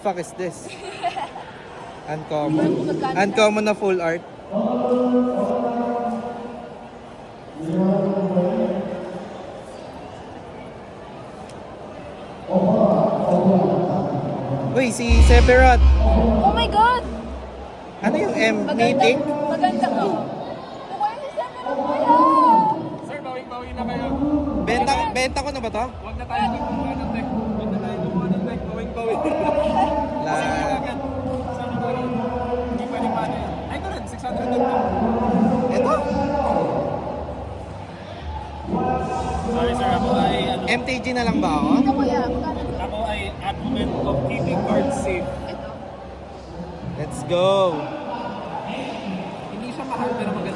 fuck is this? Uncommon. Uncommon na full art. Uy, si Sephiroth. Oh my God! Ano yung M? Meeting? Maganda ka. Mukha yung isa na lang pala. Sir, bawing-bawi na kayo. Benta ko na ba to? Huwag na tayo gumawa ng deck. Huwag na tayo gumawa ng deck. Bawing-bawi. La... Agad. Saan na rin? Hindi pa rin paano yan. Ay, ito rin. 600 lang to. Ito? Sorry sir, ako ay ano, MTG na lang ba ako? Ito kuya, magkano to? ako ay advocate of keeping cards safe. Ito. Let's go! Hindi siya mahal pero maganda.